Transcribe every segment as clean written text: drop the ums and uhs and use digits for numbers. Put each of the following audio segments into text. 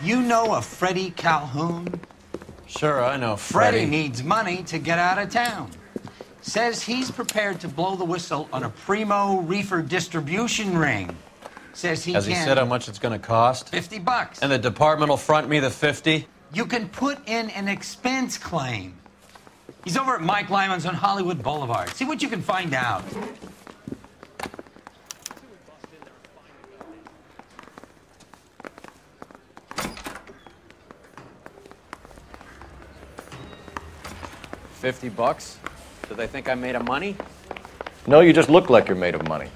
You know a Freddie Calhoun? Sure, I know Freddie needs money to get out of town. Says he's prepared to blow the whistle on a primo reefer distribution ring. Says he Has he said how much it's going to cost? $50. And the department will front me the 50? You can put in an expense claim. He's over at Mike Lyman's on Hollywood Boulevard. See what you can find out. $50? Do they think I'm made of money? No, you just look like you're made of money.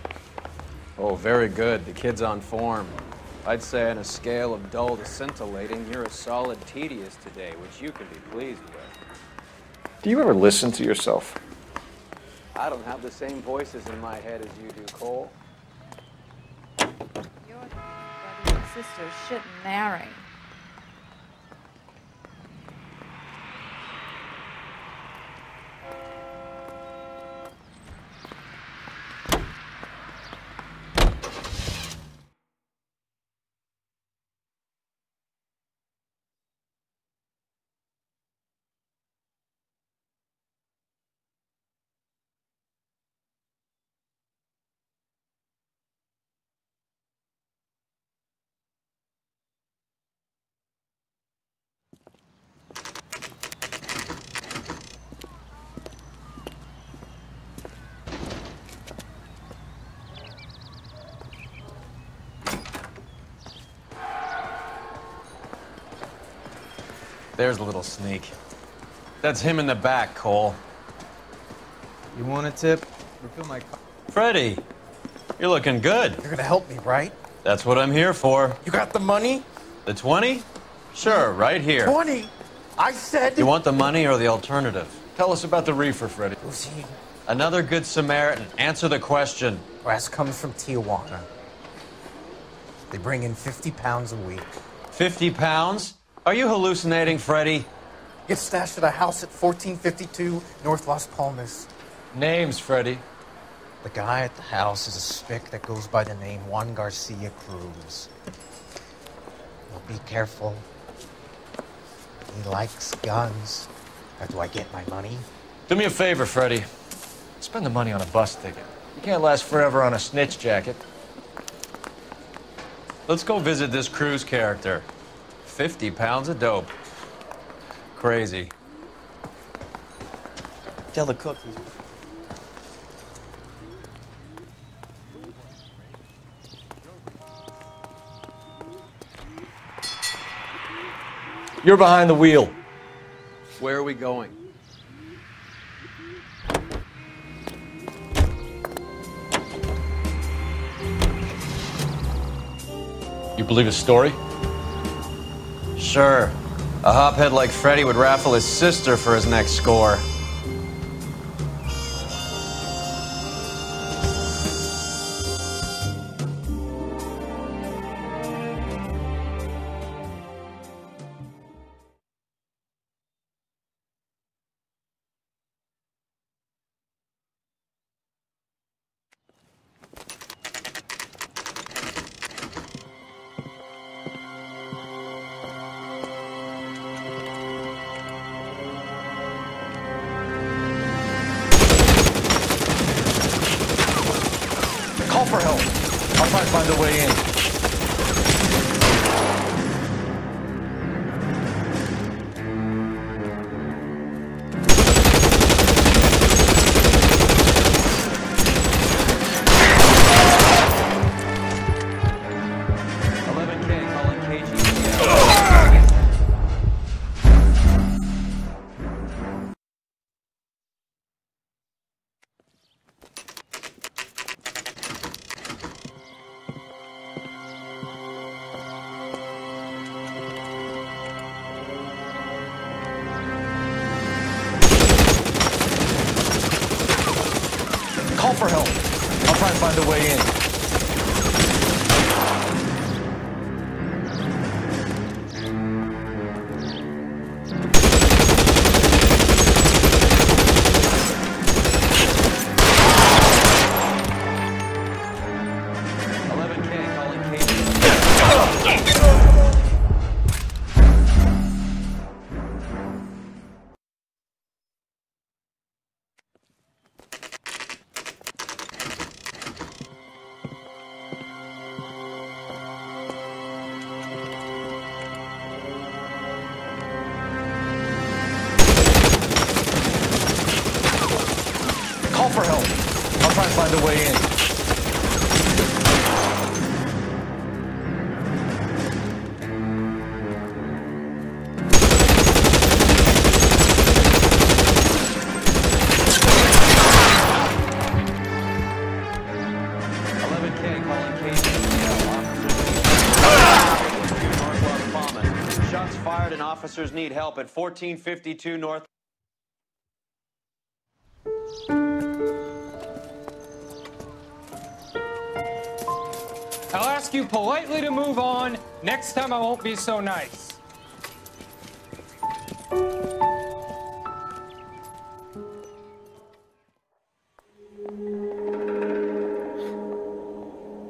Oh, very good. The kid's on form. I'd say on a scale of dull to scintillating, you're a solid tedious today, which you can be pleased with. Do you ever listen to yourself? I don't have the same voices in my head as you do, Cole. Your brother and sister shouldn't marry. There's a little sneak. That's him in the back, Cole. You want a tip? Refill my car. Freddie, you're looking good. You're gonna help me, right? That's what I'm here for. You got the money? The 20? Sure, right here. 20? I said... You want the money or the alternative? Tell us about the reefer, Freddie. Who's he? Another good Samaritan. Answer the question. Brass comes from Tijuana. They bring in 50 pounds a week. 50 pounds? Are you hallucinating, Freddie? Gets stashed at a house at 1452 North Las Palmas. Names, Freddie. The guy at the house is a spick that goes by the name Juan Garcia Cruz. Well, be careful. He likes guns. How do I get my money? Do me a favor, Freddie. Spend the money on a bus ticket. You can't last forever on a snitch jacket. Let's go visit this Cruz character. 50 pounds of dope. Crazy. Tell the cookies. You're behind the wheel. Where are we going? You believe his story? Sure. A hophead like Freddie would raffle his sister for his next score. Call for help. I'll try to find a way in. Call for help. I'll try to find a way in. for help. I'll try and find a way in. Officers need help at 1452 North. I'll ask you politely to move on. Next time I won't be so nice.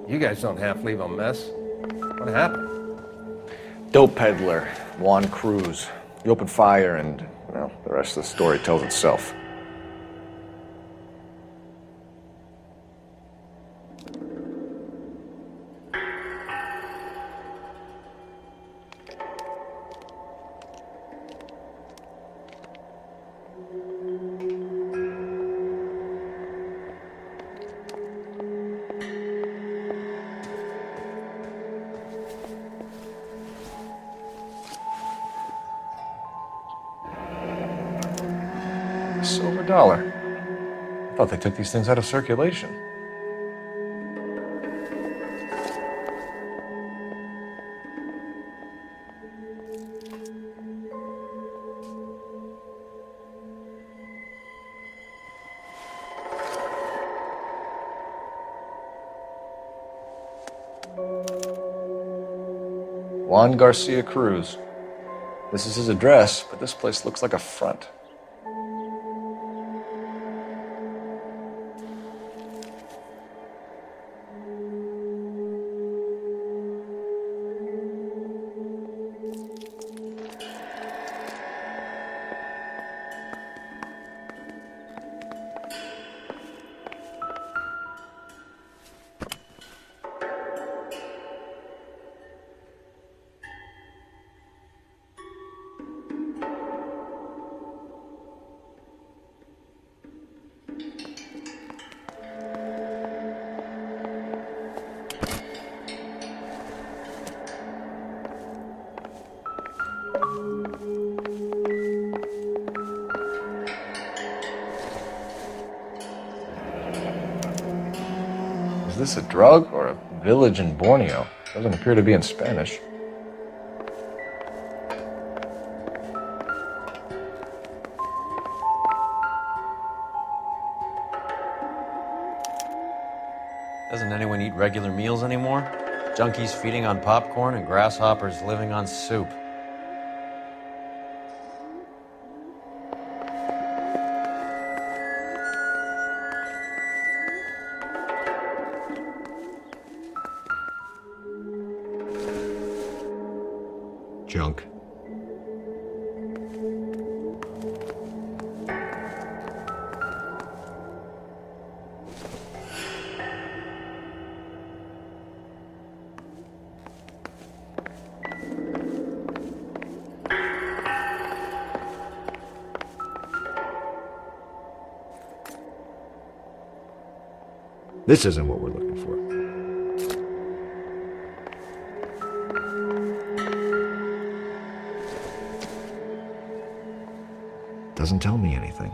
You guys don't half leave a mess. What happened? Dope peddler, Juan Cruz. He opened fire and, well, the rest of the story tells itself. Silver dollar. I thought they took these things out of circulation. Juan Garcia Cruz. This is his address, but this place looks like a front. Is this a drug or a village in Borneo? Doesn't appear to be in Spanish. Doesn't anyone eat regular meals anymore? Junkies feeding on popcorn and grasshoppers living on soup. Junk. This isn't what we're looking for. Doesn't tell me anything.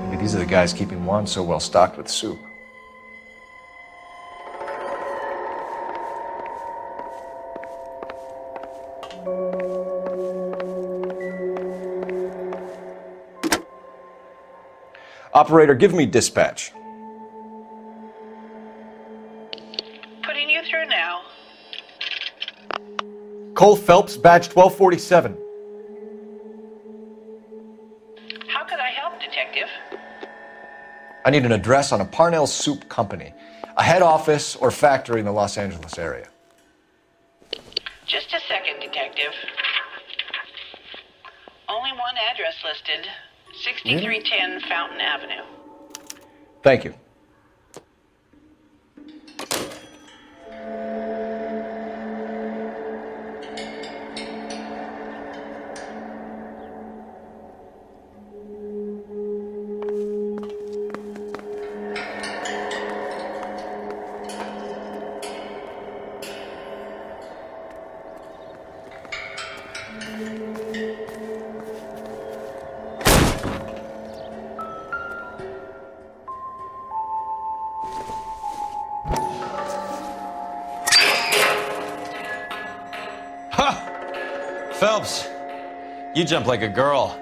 Maybe these are the guys keeping Juan so well stocked with soup. Operator, give me dispatch. Putting you through now. Cole Phelps, badge 1247. How could I help, Detective? I need an address on a Parnell Soup Company, a head office or factory in the Los Angeles area. Just a second, Detective. Only one address listed. 6310 Fountain Avenue. Thank you. Phelps, you jump like a girl.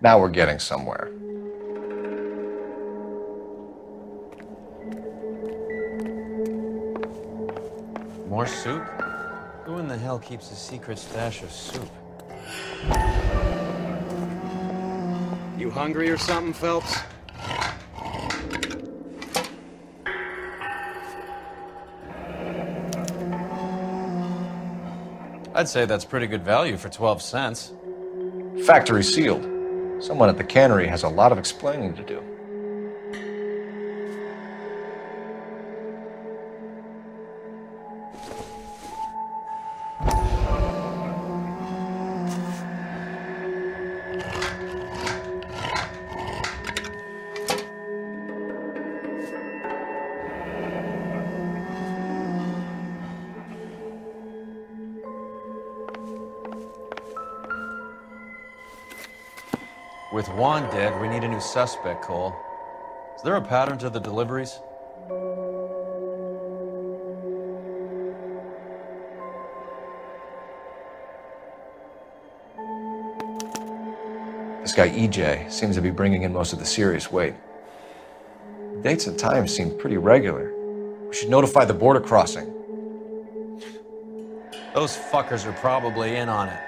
Now we're getting somewhere. More soup? Who in the hell keeps a secret stash of soup? You hungry or something, Phelps? I'd say that's pretty good value for 12 cents. Factory sealed. Someone at the cannery has a lot of explaining to do. With Juan dead, we need a new suspect, Cole. Is there a pattern to the deliveries? This guy EJ seems to be bringing in most of the serious weight. Dates and times seem pretty regular. We should notify the border crossing. Those fuckers are probably in on it.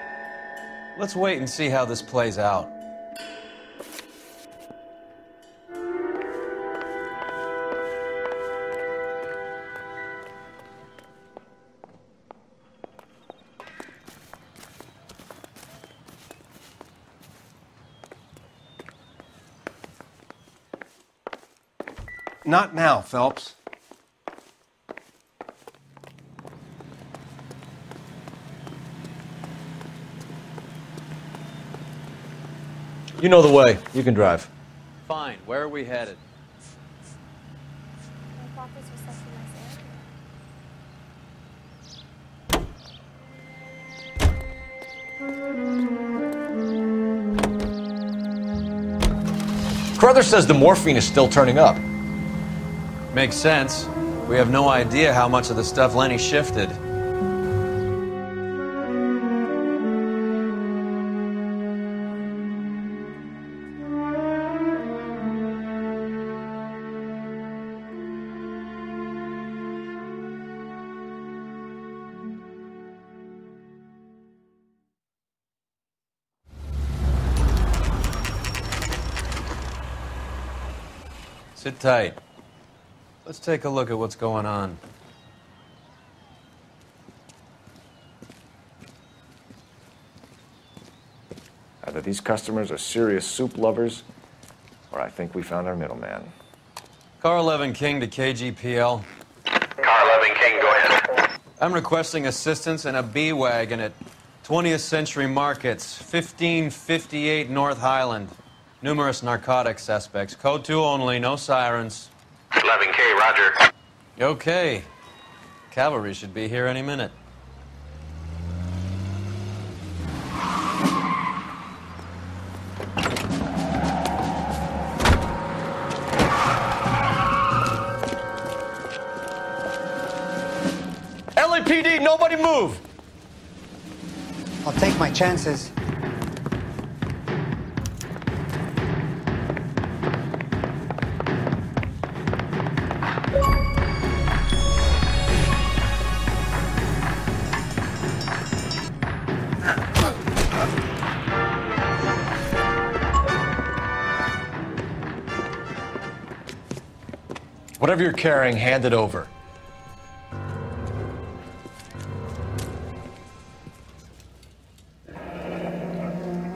Let's wait and see how this plays out. Not now, Phelps. You know the way. You can drive. Fine, where are we headed? Carruthers says the morphine is still turning up. Makes sense. We have no idea how much of the stuff Lenny shifted. Sit tight. Let's take a look at what's going on. Either these customers are serious soup lovers, or I think we found our middleman. Car 11 King to KGPL. Car 11 King, go ahead. I'm requesting assistance in a B-Wagon at 20th Century Markets, 1558 North Highland. Numerous narcotic suspects. Code 2 only, no sirens. 11K, roger. Okay. Cavalry should be here any minute. LAPD, nobody move! I'll take my chances. Whatever you're carrying, hand it over.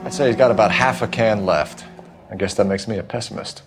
I'd say he's got about half a can left. I guess that makes me a pessimist.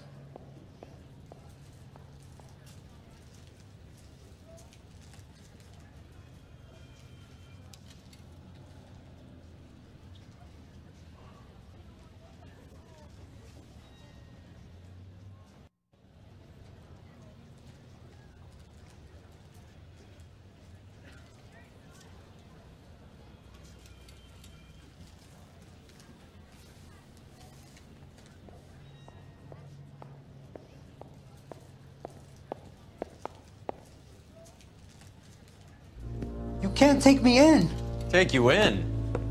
You can't take me in. Take you in?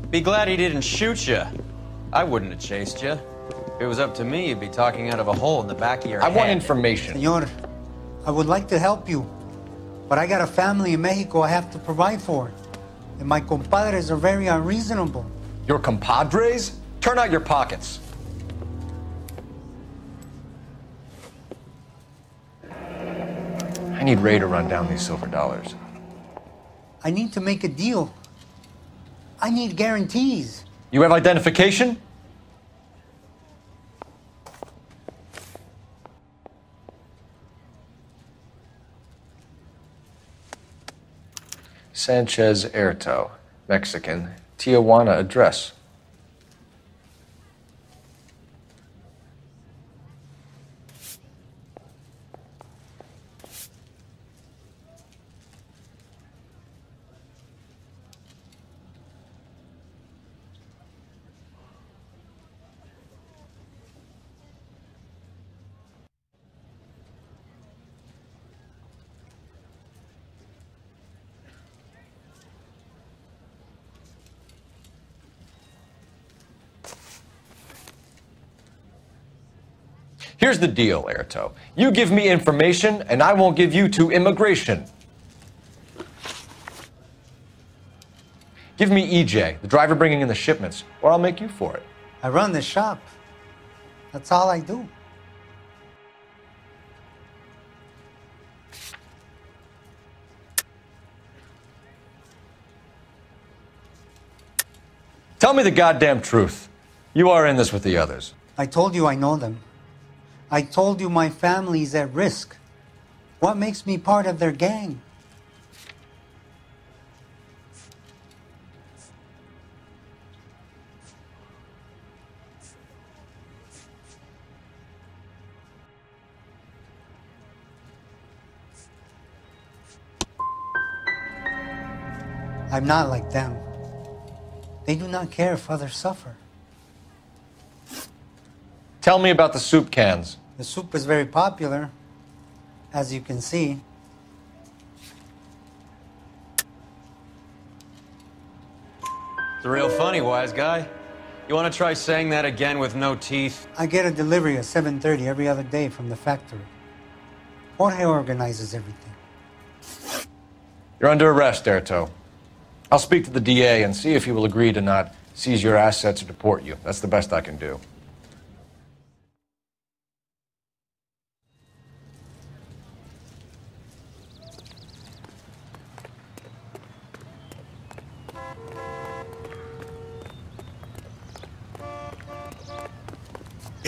Be glad he didn't shoot you. I wouldn't have chased you. If it was up to me, you'd be talking out of a hole in the back of your head. I want information. Senor, I would like to help you, but I got a family in Mexico I have to provide for. And my compadres are very unreasonable. Your compadres? Turn out your pockets. I need Ray to run down these silver dollars. I need to make a deal. I need guarantees. You have identification? Sanchez Erto, Mexican, Tijuana address. Here's the deal, Erto. You give me information, and I won't give you to immigration. Give me EJ, the driver bringing in the shipments, or I'll make you for it. I run the shop. That's all I do. Tell me the goddamn truth. You are in this with the others. I told you I know them. I told you my family's at risk. What makes me part of their gang? I'm not like them. They do not care if others suffer. Tell me about the soup cans. The soup is very popular, as you can see. It's real funny, wise guy. You want to try saying that again with no teeth? I get a delivery at 7:30 every other day from the factory. Jorge organizes everything. You're under arrest, Erto. I'll speak to the DA and see if he will agree to not seize your assets or deport you. That's the best I can do.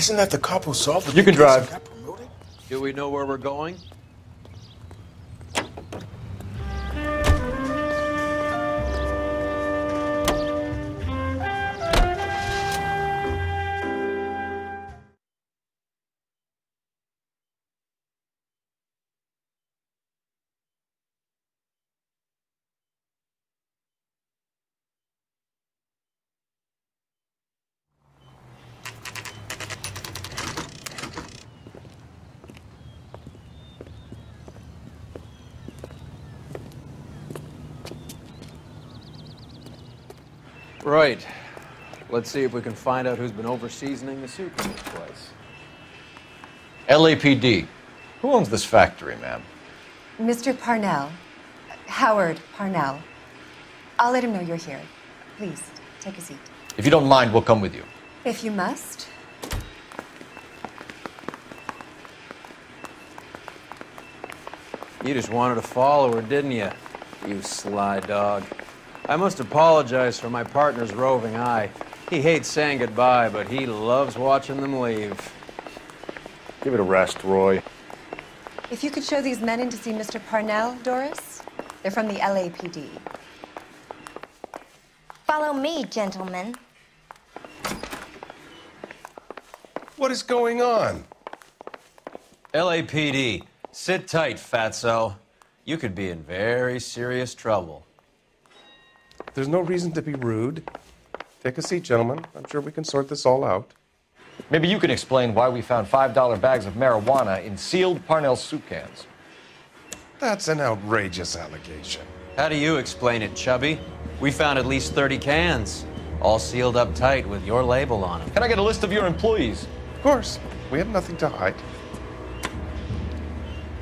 Isn't that the cop who solved the You can case and drive. got promoted? Do we know where we're going? Right. Let's see if we can find out who's been over-seasoning the soup in this place. LAPD. Who owns this factory, ma'am? Mr. Parnell. Howard Parnell. I'll let him know you're here. Please, take a seat. If you don't mind, we'll come with you. If you must. You just wanted to follow her, didn't you? You sly dog. I must apologize for my partner's roving eye. He hates saying goodbye, but he loves watching them leave. Give it a rest, Roy. If you could show these men in to see Mr. Parnell, Doris. They're from the LAPD. Follow me, gentlemen. What is going on? LAPD, sit tight, fatso. You could be in very serious trouble. There's no reason to be rude. Take a seat, gentlemen. I'm sure we can sort this all out. Maybe you can explain why we found $5 bags of marijuana in sealed Parnell soup cans. That's an outrageous allegation. How do you explain it, Chubby? We found at least 30 cans, all sealed up tight with your label on them. Can I get a list of your employees? Of course. We have nothing to hide.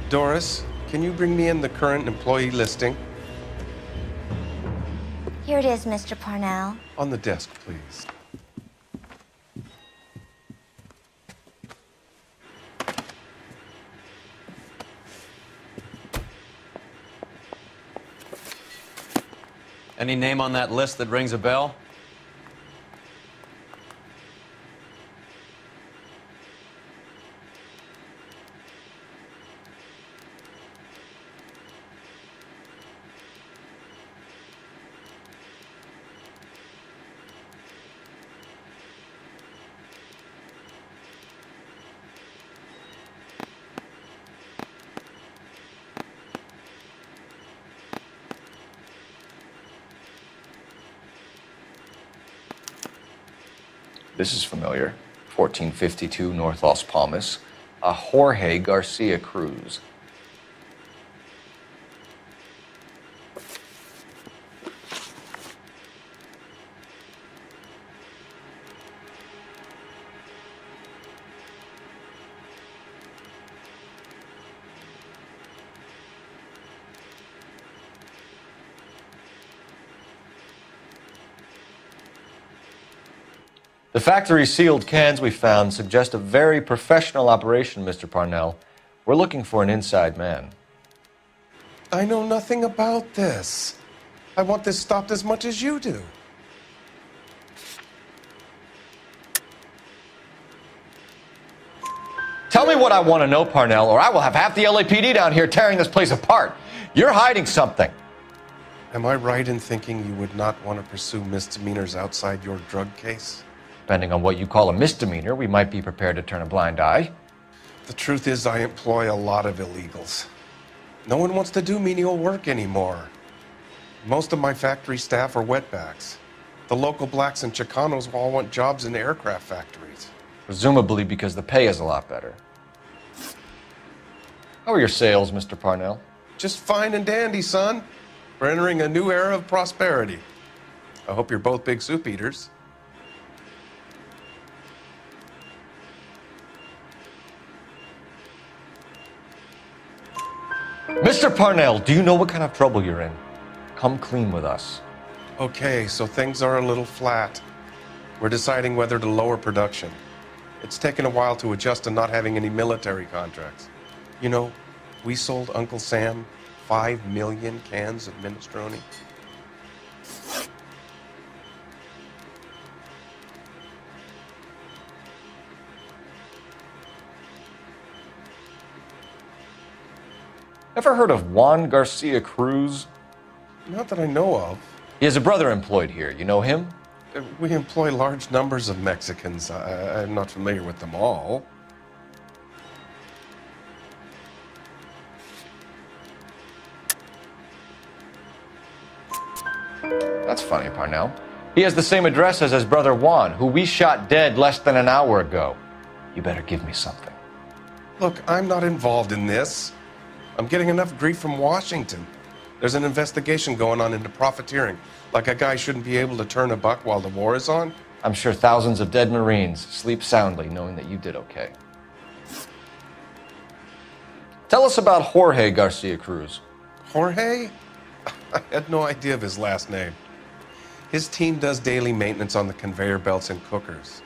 Doris, can you bring me in the current employee listing? Here it is, Mr. Parnell. On the desk, please. Any name on that list that rings a bell? This is familiar. 1452 North Las Palmas. A Jorge Garcia Cruz. The factory-sealed cans we found suggest a very professional operation, Mr. Parnell. We're looking for an inside man. I know nothing about this. I want this stopped as much as you do. Tell me what I want to know, Parnell, or I will have half the LAPD down here tearing this place apart. You're hiding something. Am I right in thinking you would not want to pursue misdemeanors outside your drug case? Depending on what you call a misdemeanor, we might be prepared to turn a blind eye. The truth is, I employ a lot of illegals. No one wants to do menial work anymore. Most of my factory staff are wetbacks. The local blacks and Chicanos all want jobs in aircraft factories. Presumably because the pay is a lot better. How are your sales, Mr. Parnell? Just fine and dandy, son. We're entering a new era of prosperity. I hope you're both big soup eaters. Mr. Parnell, do you know what kind of trouble you're in? Come clean with us. Okay, so things are a little flat. We're deciding whether to lower production. It's taken a while to adjust to not having any military contracts. You know, we sold Uncle Sam 5 million cans of minestrone. Ever heard of Juan Garcia Cruz? Not that I know of. He has a brother employed here. You know him? We employ large numbers of Mexicans. I'm not familiar with them all. That's funny, Parnell. He has the same address as his brother Juan, who we shot dead less than an hour ago. You better give me something. Look, I'm not involved in this. I'm getting enough grief from Washington. There's an investigation going on into profiteering. Like a guy shouldn't be able to turn a buck while the war is on. I'm sure thousands of dead Marines sleep soundly knowing that you did okay. Tell us about Jorge Garcia Cruz. Jorge? I had no idea of his last name. His team does daily maintenance on the conveyor belts and cookers.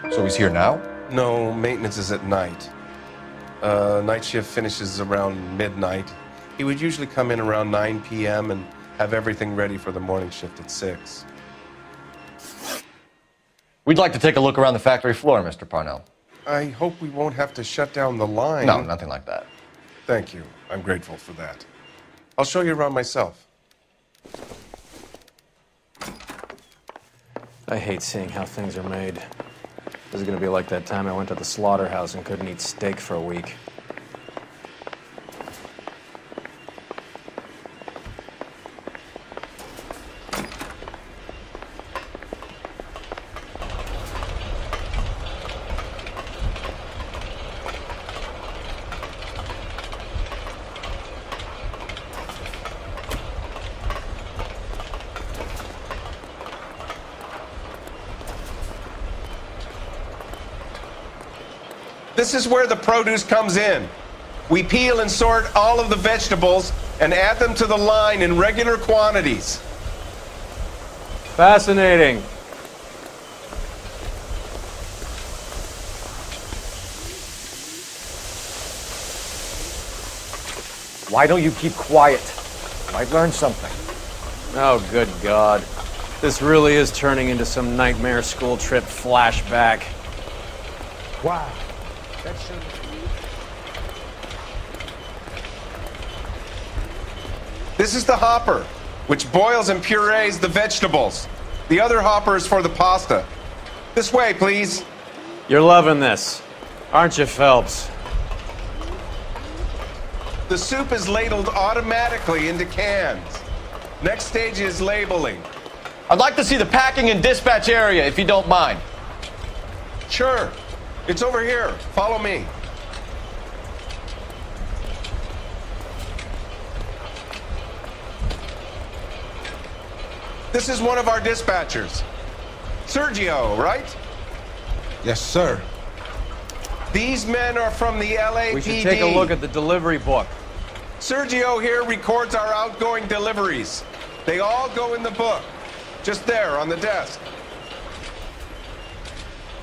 So he's here now? No, maintenance is at night. Night shift finishes around midnight. He would usually come in around 9 p.m. and have everything ready for the morning shift at 6. We'd like to take a look around the factory floor, Mr. Parnell. I hope we won't have to shut down the line. No, nothing like that. Thank you. I'm grateful for that. I'll show you around myself. I hate seeing how things are made. This is gonna be like that time I went to the slaughterhouse and couldn't eat steak for a week. This is where the produce comes in. We peel and sort all of the vegetables and add them to the line in regular quantities. Fascinating. Why don't you keep quiet? Might learn something. Oh, good God. This really is turning into some nightmare school trip flashback. Wow. This is the hopper, which boils and purees the vegetables. The other hopper is for the pasta. This way, please. You're loving this, aren't you, Phelps? The soup is ladled automatically into cans. Next stage is labeling. I'd like to see the packing and dispatch area, if you don't mind. Sure. It's over here. Follow me. This is one of our dispatchers. Sergio, right? Yes, sir. These men are from the LAPD. We should take a look at the delivery book. Sergio here records our outgoing deliveries. They all go in the book. Just there on the desk.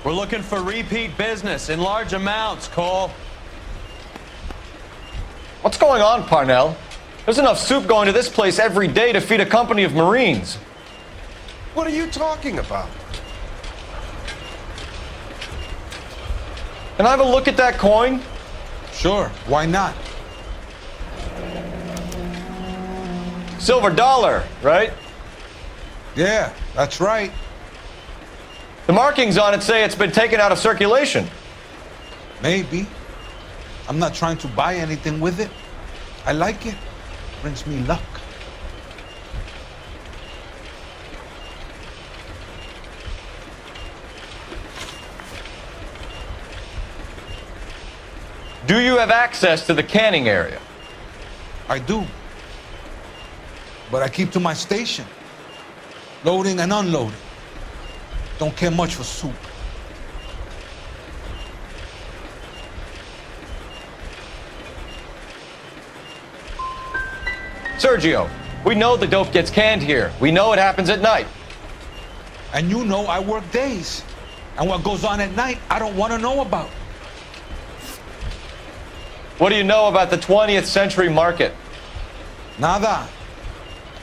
We're looking for repeat business in large amounts, Cole. What's going on, Parnell? There's enough soup going to this place every day to feed a company of Marines. What are you talking about? Can I have a look at that coin? Sure, why not? Silver dollar, right? Yeah, that's right. The markings on it say it's been taken out of circulation. Maybe. I'm not trying to buy anything with it. I like it. Brings me luck. Do you have access to the canning area? I do. But I keep to my station. Loading and unloading. Don't care much for soup. Sergio, we know the dope gets canned here. We know it happens at night. And you know I work days. And what goes on at night, I don't want to know about. What do you know about the 20th century market? Nada.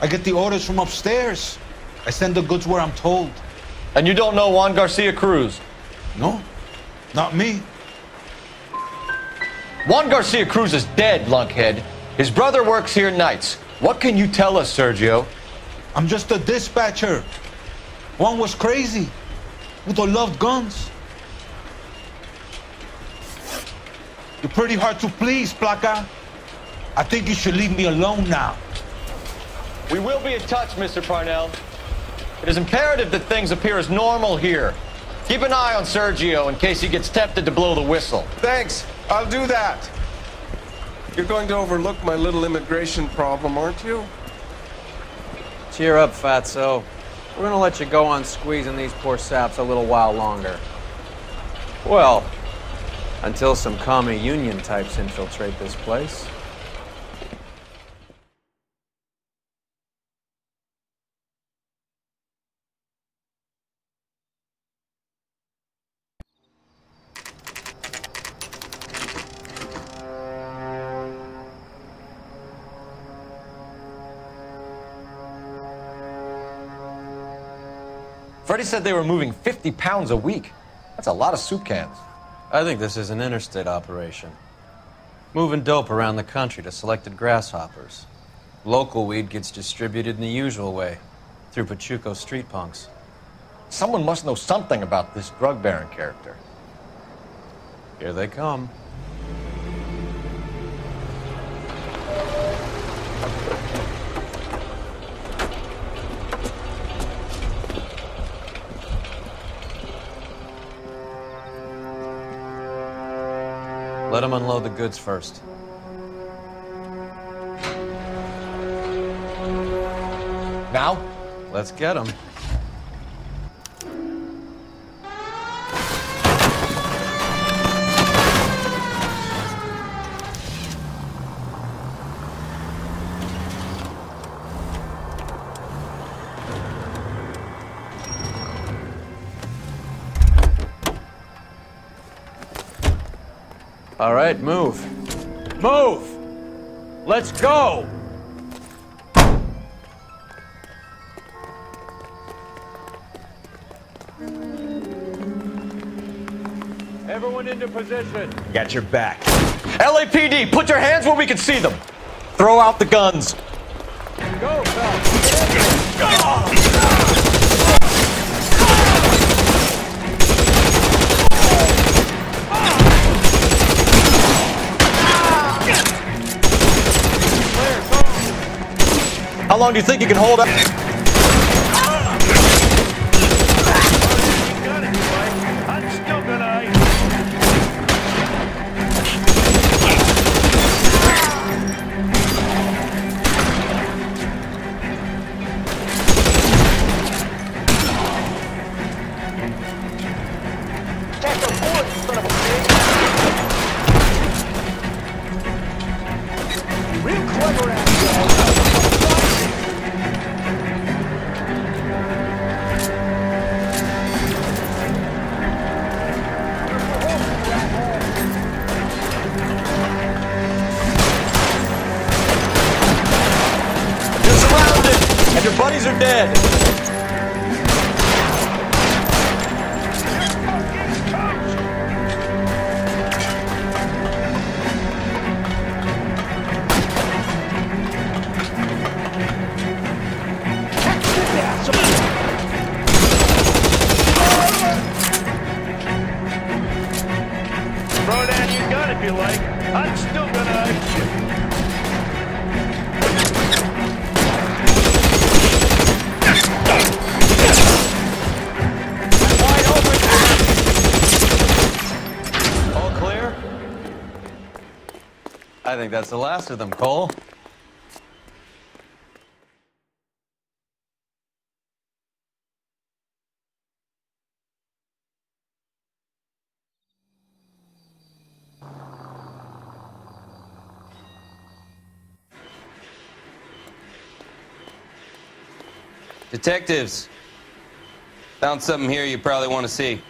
I get the orders from upstairs. I send the goods where I'm told. And you don't know Juan Garcia Cruz? No, not me. Juan Garcia Cruz is dead, lunkhead. His brother works here nights. What can you tell us, Sergio? I'm just a dispatcher. Juan was crazy. Udo loved guns. You're pretty hard to please, Placa. I think you should leave me alone now. We will be in touch, Mr. Parnell. It is imperative that things appear as normal here. Keep an eye on Sergio in case he gets tempted to blow the whistle. Thanks. I'll do that. You're going to overlook my little immigration problem, aren't you? Cheer up, Fatso. We're gonna let you go on squeezing these poor saps a little while longer. Well, until some commie union types infiltrate this place. Freddie said they were moving 50 pounds a week. That's a lot of soup cans. I think this is an interstate operation. Moving dope around the country to selected grasshoppers. Local weed gets distributed in the usual way, through Pachuco street punks. Someone must know something about this drug baron character. Here they come. Let them unload the goods first. Now? Let's get them. All right, move. Move! Let's go! Everyone into position. Got your back. LAPD, put your hands where we can see them. Throw out the guns. Go, Phelps. How long do you think you can hold up? Real clever You're surrounded, and your buddies are dead. Throw down your gun if you like. I'm still gonna shoot. Wide open. All clear? I think that's the last of them, Cole. Detectives, found something here you probably want to see.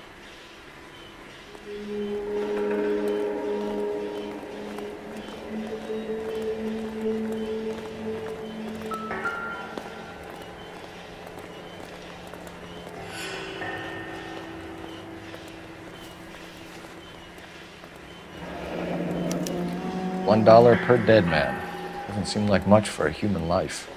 $1 per dead man. Doesn't seem like much for a human life.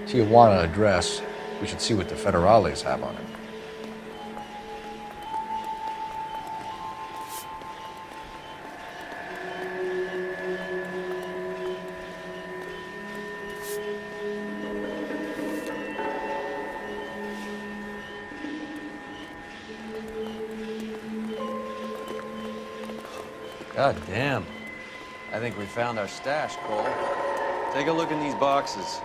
Tijuana address. We should see what the federales have on it. God damn. I think we found our stash, Cole. Take a look in these boxes.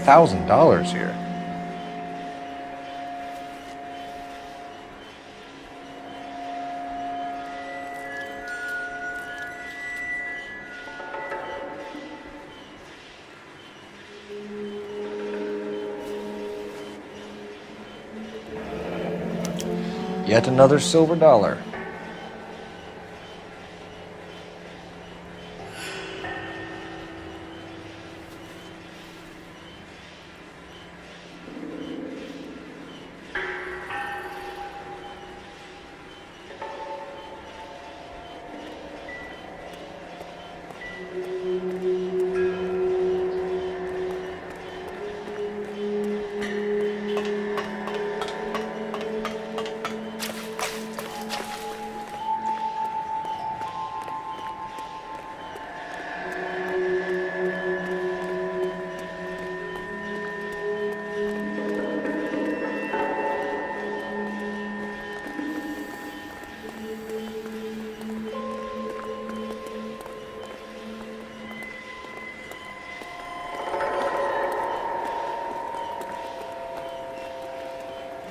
$1,000 here. Yet another silver dollar.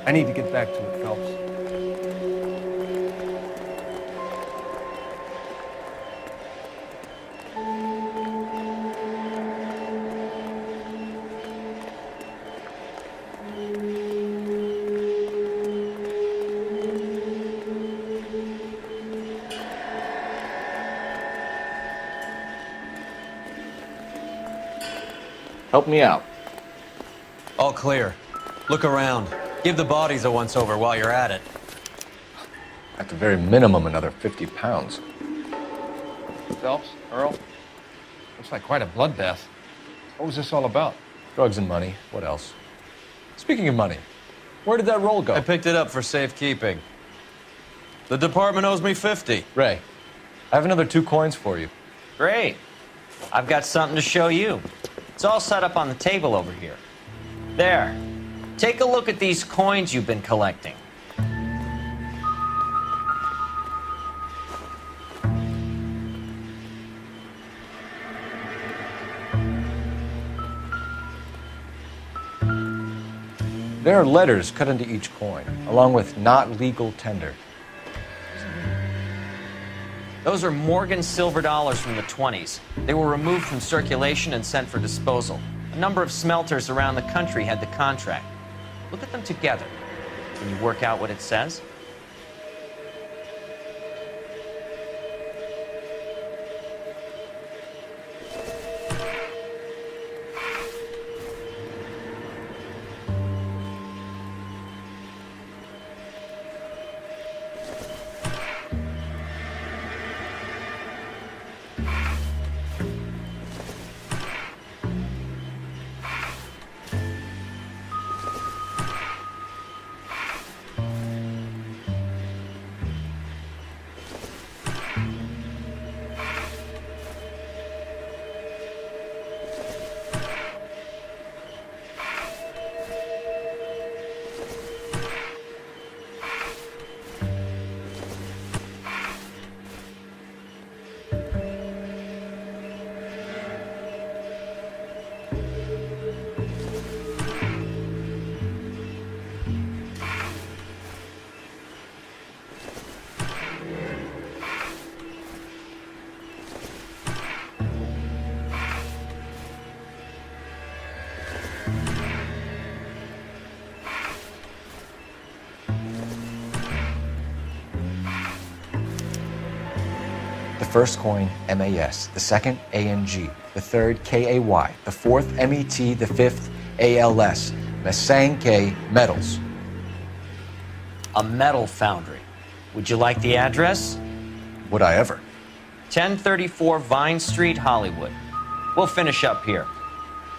I need to get back to it, Phelps. Help me out. All clear. Look around. Give the bodies a once-over while you're at it. At the very minimum, another 50 pounds. Phelps, Earl, looks like quite a bloodbath. What was this all about? Drugs and money. What else? Speaking of money, where did that roll go? I picked it up for safekeeping. The department owes me 50. Ray, I have another 2 coins for you. Great. I've got something to show you. It's all set up on the table over here. There. Take a look at these coins you've been collecting. There are letters cut into each coin, along with not legal tender. Those are Morgan silver dollars from the 20s. They were removed from circulation and sent for disposal. A number of smelters around the country had the contract. Look at them together. Can you work out what it says? The first coin, MAS, the second, ANG, the third, KAY, the fourth, MET, the fifth, ALS, Masanke Metals. A metal foundry. Would you like the address? Would I ever? 1034 Vine Street, Hollywood. We'll finish up here.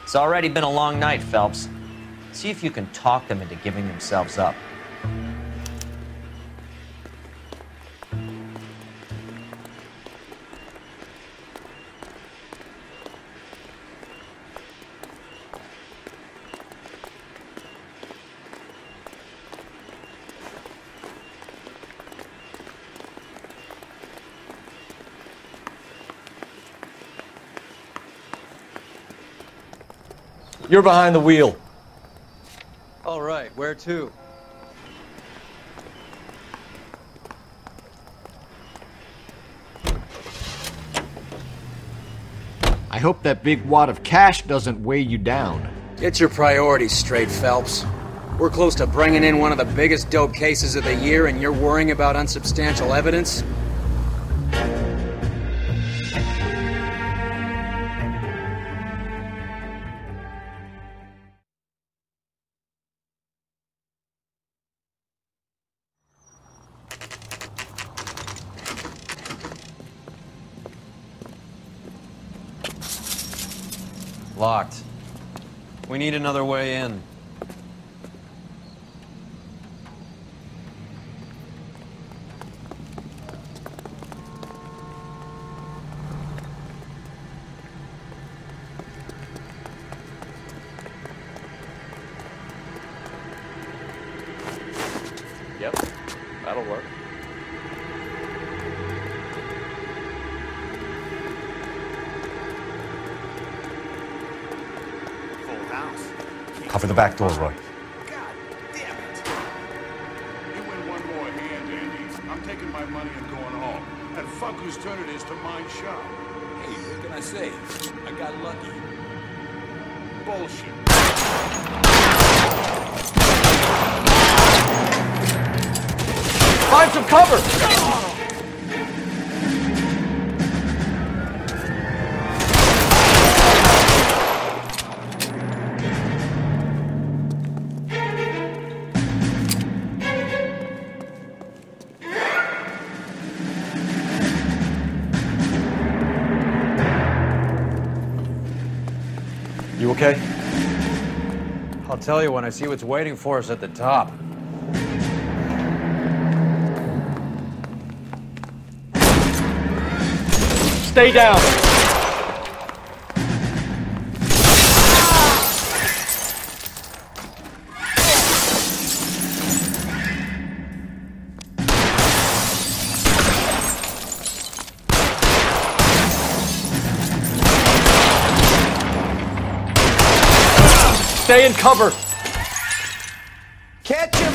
It's already been a long night, Phelps. See if you can talk them into giving themselves up. You're behind the wheel. All right, where to? I hope that big wad of cash doesn't weigh you down. Get your priorities straight, Phelps. We're close to bringing in one of the biggest dope cases of the year, and you're worrying about unsubstantial evidence? Locked. We need another way in. Yep, that'll work. Cover the back door, Roy. You win one more hand, Andy. I'm taking my money and going home. And fuck whose turn it is to mind shop. Hey, what can I say? I got lucky. Bullshit. Find some cover! You okay? I'll tell you when I see what's waiting for us at the top. Stay down! Stay in cover! Catch him!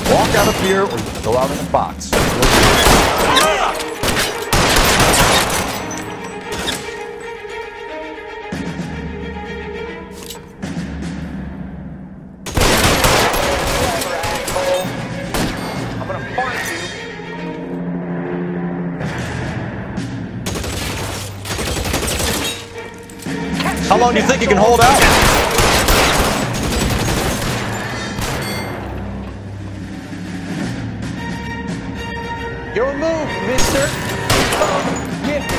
Walk out of here or you can go out in a box. How long do you think you can hold out? Your move, mister! Get me!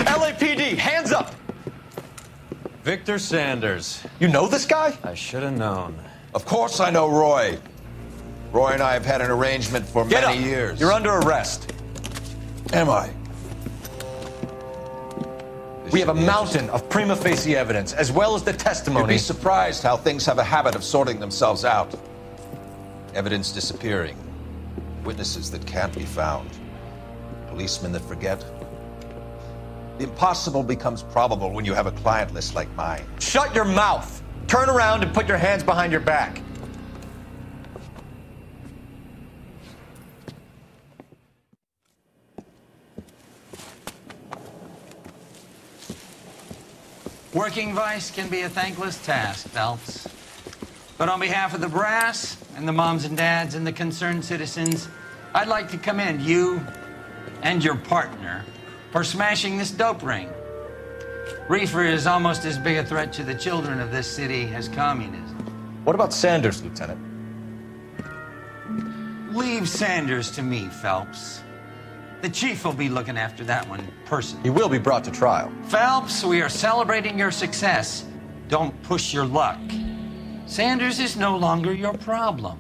LAPD, hands up! Victor Sanders. You know this guy? I should have known. Of course I know Roy. Roy and I have had an arrangement for Get many up. years. You're under arrest. Am I? We have a mountain of prima facie evidence, as well as the testimony. You'd be surprised how things have a habit of sorting themselves out. Evidence disappearing. Witnesses that can't be found. Policemen that forget. The impossible becomes probable when you have a client list like mine. Shut your mouth! Turn around and put your hands behind your back. Working vice can be a thankless task, Phelps. But on behalf of the brass and the moms and dads and the concerned citizens, I'd like to commend you and your partner for smashing this dope ring. Reefer is almost as big a threat to the children of this city as communism. What about Sanders, Lieutenant? Leave Sanders to me, Phelps. The chief will be looking after that one personally. He will be brought to trial. Phelps, we are celebrating your success. Don't push your luck. Sanders is no longer your problem.